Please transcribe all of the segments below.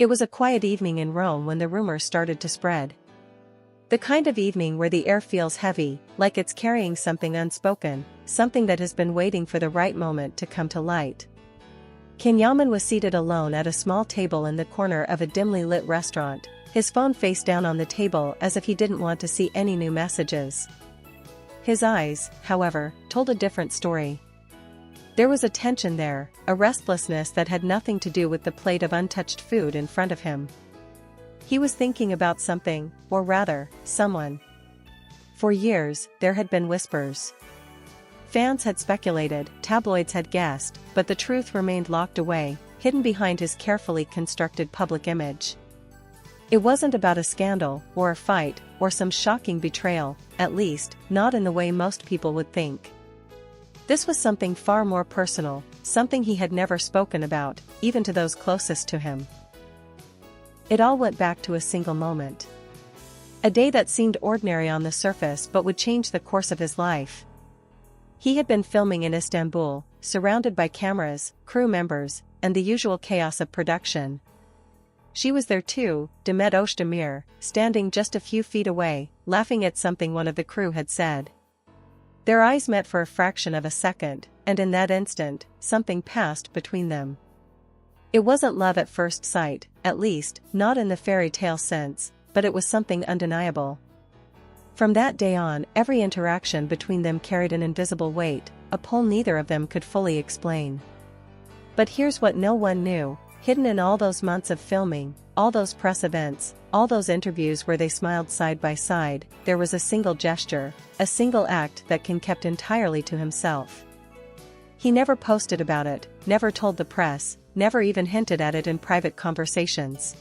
It was a quiet evening in Rome when the rumors started to spread. The kind of evening where the air feels heavy, like it's carrying something unspoken, something that has been waiting for the right moment to come to light. Yaman was seated alone at a small table in the corner of a dimly lit restaurant, his phone face down on the table as if he didn't want to see any new messages. His eyes, however, told a different story. There was a tension there, a restlessness that had nothing to do with the plate of untouched food in front of him. He was thinking about something, or rather, someone. For years, there had been whispers. Fans had speculated, tabloids had guessed, but the truth remained locked away, hidden behind his carefully constructed public image. It wasn't about a scandal, or a fight, or some shocking betrayal, at least, not in the way most people would think. This was something far more personal, something he had never spoken about, even to those closest to him. It all went back to a single moment. A day that seemed ordinary on the surface but would change the course of his life. He had been filming in Istanbul, surrounded by cameras, crew members, and the usual chaos of production. She was there too, Demet Özdemir, standing just a few feet away, laughing at something one of the crew had said. Their eyes met for a fraction of a second, and in that instant, something passed between them. It wasn't love at first sight, at least, not in the fairy tale sense, but it was something undeniable. From that day on, every interaction between them carried an invisible weight, a pull neither of them could fully explain. But here's what no one knew, hidden in all those months of filming, all those press events, all those interviews where they smiled side by side, there was a single gesture, a single act that Can kept entirely to himself. He never posted about it, never told the press, never even hinted at it in private conversations.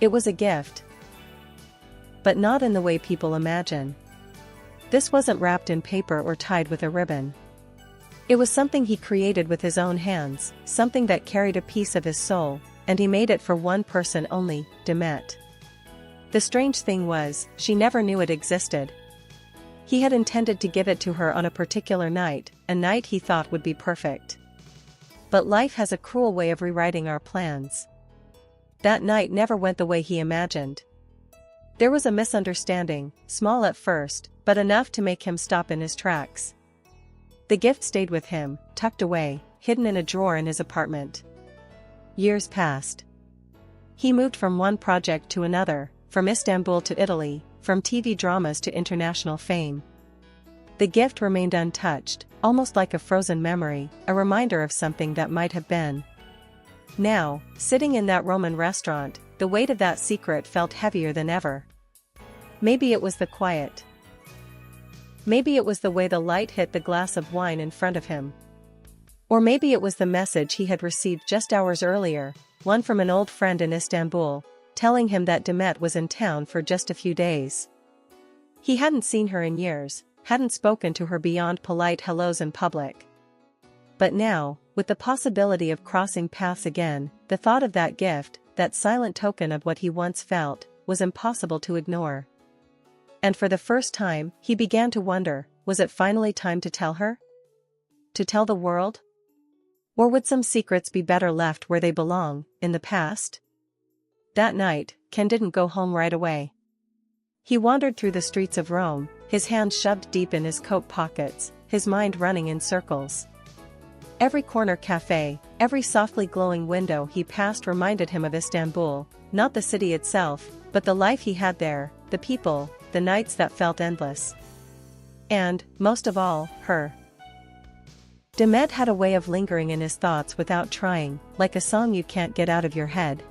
It was a gift. But not in the way people imagine. This wasn't wrapped in paper or tied with a ribbon. It was something he created with his own hands, something that carried a piece of his soul, and he made it for one person only, Demet. The strange thing was, she never knew it existed. He had intended to give it to her on a particular night, a night he thought would be perfect. But life has a cruel way of rewriting our plans. That night never went the way he imagined. There was a misunderstanding, small at first, but enough to make him stop in his tracks. The gift stayed with him, tucked away, hidden in a drawer in his apartment. Years passed. He moved from one project to another, from Istanbul to Italy, from TV dramas to international fame. The gift remained untouched, almost like a frozen memory, a reminder of something that might have been. Now, sitting in that Roman restaurant, the weight of that secret felt heavier than ever. Maybe it was the quiet. Maybe it was the way the light hit the glass of wine in front of him. Or maybe it was the message he had received just hours earlier, one from an old friend in Istanbul, telling him that Demet was in town for just a few days. He hadn't seen her in years, hadn't spoken to her beyond polite hellos in public. But now, with the possibility of crossing paths again, the thought of that gift, that silent token of what he once felt, was impossible to ignore. And for the first time, he began to wonder, was it finally time to tell her? To tell the world? Or would some secrets be better left where they belong, in the past? That night, Ken didn't go home right away. He wandered through the streets of Rome, his hands shoved deep in his coat pockets, his mind running in circles. Every corner cafe, every softly glowing window he passed reminded him of Istanbul, not the city itself, but the life he had there, the people, the nights that felt endless. And, most of all, her. Demet had a way of lingering in his thoughts without trying, like a song you can't get out of your head.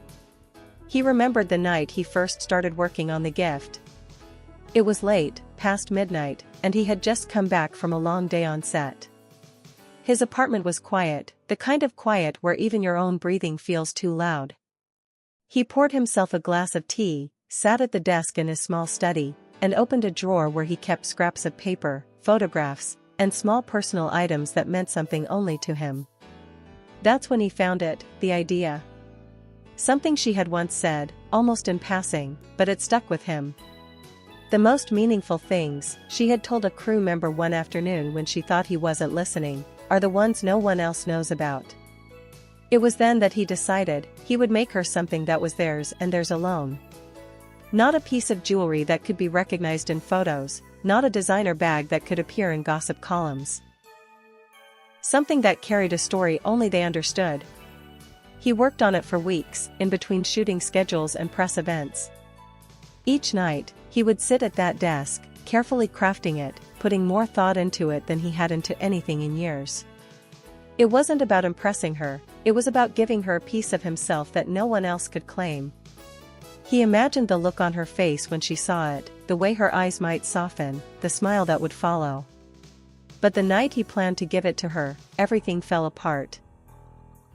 He remembered the night he first started working on the gift. It was late, past midnight, and he had just come back from a long day on set. His apartment was quiet, the kind of quiet where even your own breathing feels too loud. He poured himself a glass of tea, sat at the desk in his small study, and opened a drawer where he kept scraps of paper, photographs, and small personal items that meant something only to him. That's when he found it, the idea. Something she had once said, almost in passing, but it stuck with him. The most meaningful things, she had told a crew member one afternoon when she thought he wasn't listening, are the ones no one else knows about. It was then that he decided he would make her something that was theirs and theirs alone. Not a piece of jewelry that could be recognized in photos, not a designer bag that could appear in gossip columns. Something that carried a story only they understood. He worked on it for weeks, in between shooting schedules and press events. Each night, he would sit at that desk, carefully crafting it, putting more thought into it than he had into anything in years. It wasn't about impressing her, it was about giving her a piece of himself that no one else could claim. He imagined the look on her face when she saw it, the way her eyes might soften, the smile that would follow. But the night he planned to give it to her, everything fell apart.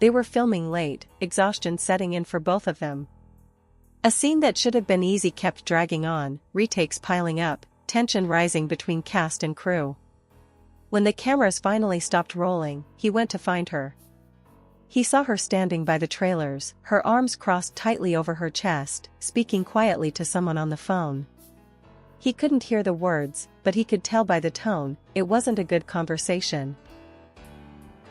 They were filming late, exhaustion setting in for both of them. A scene that should have been easy kept dragging on, retakes piling up, tension rising between cast and crew. When the cameras finally stopped rolling, he went to find her. He saw her standing by the trailers, her arms crossed tightly over her chest, speaking quietly to someone on the phone. He couldn't hear the words, but he could tell by the tone, it wasn't a good conversation.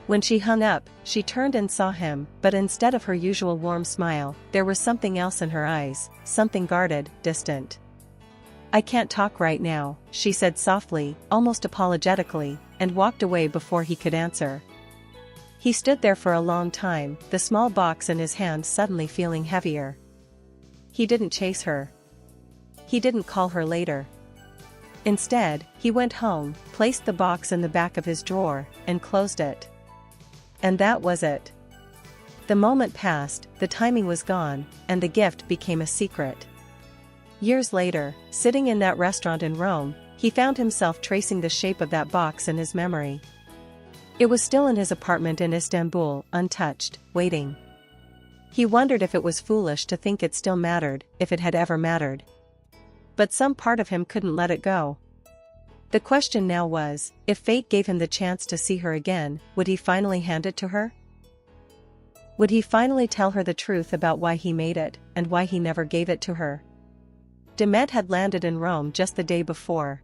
When she hung up, she turned and saw him, but instead of her usual warm smile, there was something else in her eyes, something guarded, distant. "I can't talk right now," she said softly, almost apologetically, and walked away before he could answer. He stood there for a long time, the small box in his hand suddenly feeling heavier. He didn't chase her. He didn't call her later. Instead, he went home, placed the box in the back of his drawer, and closed it. And that was it. The moment passed, the timing was gone, and the gift became a secret. Years later, sitting in that restaurant in Rome, he found himself tracing the shape of that box in his memory. It was still in his apartment in Istanbul, untouched, waiting. He wondered if it was foolish to think it still mattered, if it had ever mattered. But some part of him couldn't let it go. The question now was, if fate gave him the chance to see her again, would he finally hand it to her? Would he finally tell her the truth about why he made it, and why he never gave it to her? Demet had landed in Rome just the day before.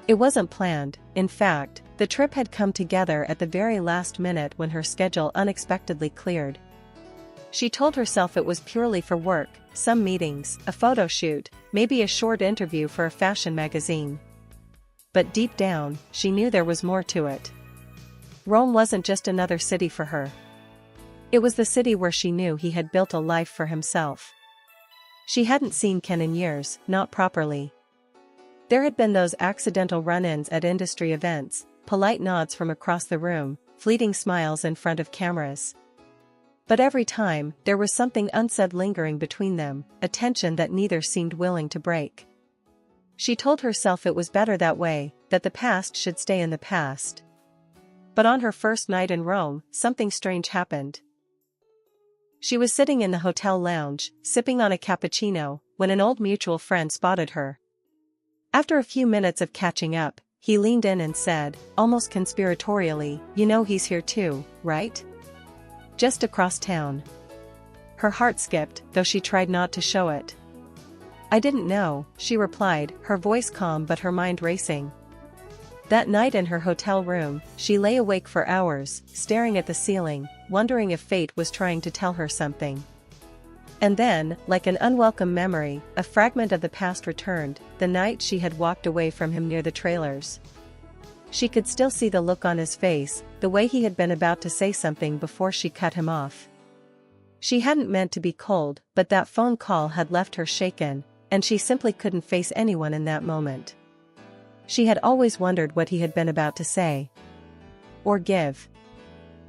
It wasn't planned, in fact, the trip had come together at the very last minute when her schedule unexpectedly cleared. She told herself it was purely for work, some meetings, a photo shoot, maybe a short interview for a fashion magazine. But deep down, she knew there was more to it. Rome wasn't just another city for her. It was the city where she knew he had built a life for himself. She hadn't seen Ken in years, not properly. There had been those accidental run-ins at industry events, polite nods from across the room, fleeting smiles in front of cameras. But every time, there was something unsaid lingering between them, a tension that neither seemed willing to break. She told herself it was better that way, that the past should stay in the past. But on her first night in Rome, something strange happened. She was sitting in the hotel lounge, sipping on a cappuccino, when an old mutual friend spotted her. After a few minutes of catching up, he leaned in and said, almost conspiratorially, "You know he's here too, right? Just across town." Her heart skipped, though she tried not to show it. "I didn't know," she replied, her voice calm but her mind racing. That night in her hotel room, she lay awake for hours, staring at the ceiling, wondering if fate was trying to tell her something. And then, like an unwelcome memory, a fragment of the past returned, the night she had walked away from him near the trailers. She could still see the look on his face, the way he had been about to say something before she cut him off. She hadn't meant to be cold, but that phone call had left her shaken, and she simply couldn't face anyone in that moment. She had always wondered what he had been about to say. Or give.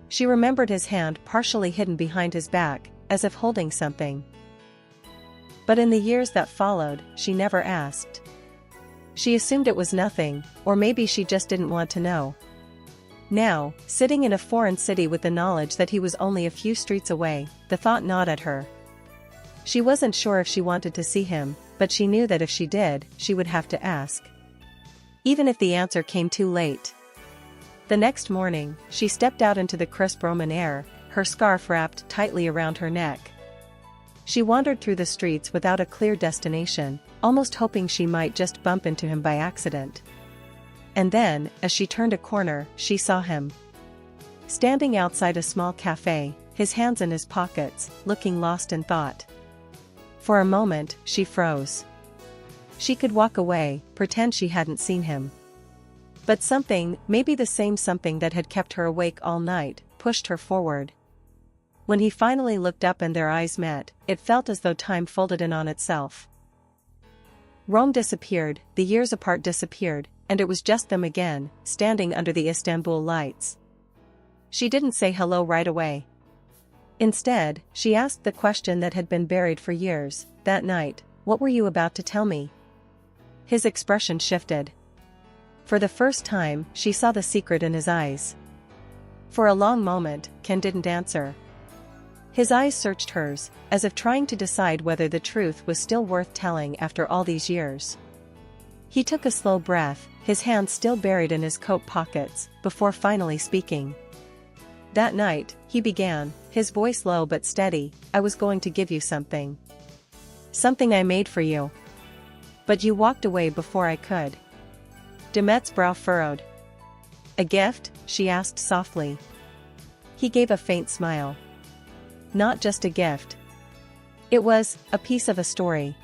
She remembered his hand partially hidden behind his back, as if holding something. But in the years that followed, she never asked. She assumed it was nothing, or maybe she just didn't want to know. Now, sitting in a foreign city with the knowledge that he was only a few streets away, the thought gnawed at her. She wasn't sure if she wanted to see him, but she knew that if she did, she would have to ask. Even if the answer came too late. The next morning, she stepped out into the crisp Roman air, her scarf wrapped tightly around her neck. She wandered through the streets without a clear destination, almost hoping she might just bump into him by accident. And then, as she turned a corner, she saw him. Standing outside a small cafe, his hands in his pockets, looking lost in thought. For a moment, she froze. She could walk away, pretend she hadn't seen him. But something, maybe the same something that had kept her awake all night, pushed her forward. When he finally looked up and their eyes met, it felt as though time folded in on itself. Rome disappeared, the years apart disappeared, and it was just them again, standing under the Istanbul lights. She didn't say hello right away. Instead, she asked the question that had been buried for years, that night, "What were you about to tell me?" His expression shifted. For the first time, she saw the secret in his eyes. For a long moment, Ken didn't answer. His eyes searched hers, as if trying to decide whether the truth was still worth telling after all these years. He took a slow breath, his hands still buried in his coat pockets, before finally speaking. "That night," he began, his voice low but steady, "I was going to give you something. Something I made for you. But you walked away before I could." Demet's brow furrowed. "A gift?" she asked softly. He gave a faint smile. "Not just a gift. It was a piece of a story.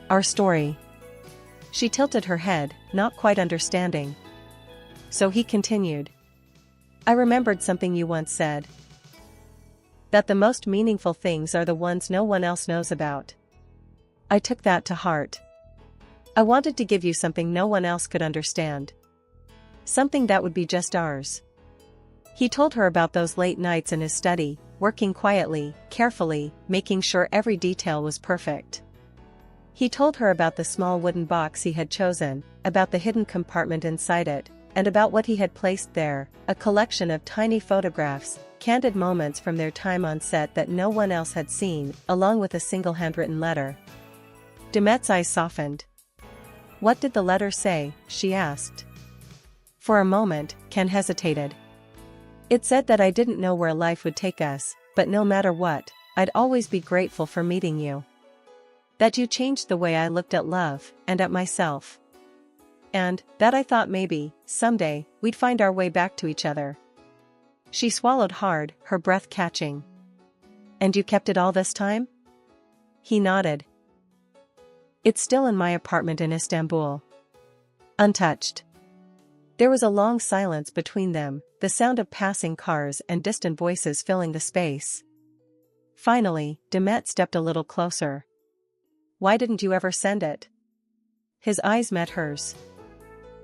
Our story." She tilted her head, not quite understanding. So he continued. "I remembered something you once said. That the most meaningful things are the ones no one else knows about. I took that to heart. I wanted to give you something no one else could understand. Something that would be just ours." He told her about those late nights in his study, working quietly, carefully, making sure every detail was perfect. He told her about the small wooden box he had chosen, about the hidden compartment inside it, and about what he had placed there, a collection of tiny photographs, candid moments from their time on set that no one else had seen, along with a single handwritten letter. Demet's eyes softened. "What did the letter say?" she asked. For a moment, Ken hesitated. "It said that I didn't know where life would take us, but no matter what, I'd always be grateful for meeting you. That you changed the way I looked at love, and at myself. And that I thought maybe, someday, we'd find our way back to each other." She swallowed hard, her breath catching. "And you kept it all this time?" He nodded. "It's still in my apartment in Istanbul. Untouched." There was a long silence between them, the sound of passing cars and distant voices filling the space. Finally, Demet stepped a little closer. "Why didn't you ever send it?" His eyes met hers.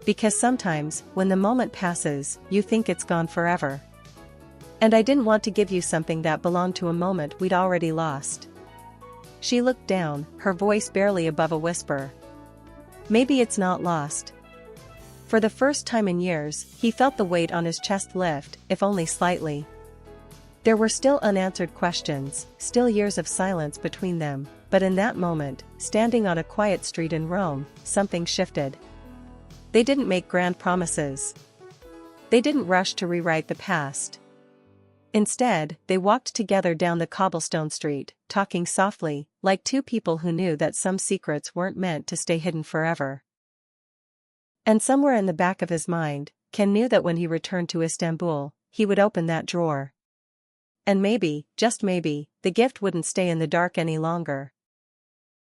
"Because sometimes, when the moment passes, you think it's gone forever. And I didn't want to give you something that belonged to a moment we'd already lost." She looked down, her voice barely above a whisper. "Maybe it's not lost." For the first time in years, he felt the weight on his chest lift, if only slightly. There were still unanswered questions, still years of silence between them, but in that moment, standing on a quiet street in Rome, something shifted. They didn't make grand promises. They didn't rush to rewrite the past. Instead, they walked together down the cobblestone street, talking softly, like two people who knew that some secrets weren't meant to stay hidden forever. And somewhere in the back of his mind, Ken knew that when he returned to Istanbul, he would open that drawer. And maybe, just maybe, the gift wouldn't stay in the dark any longer.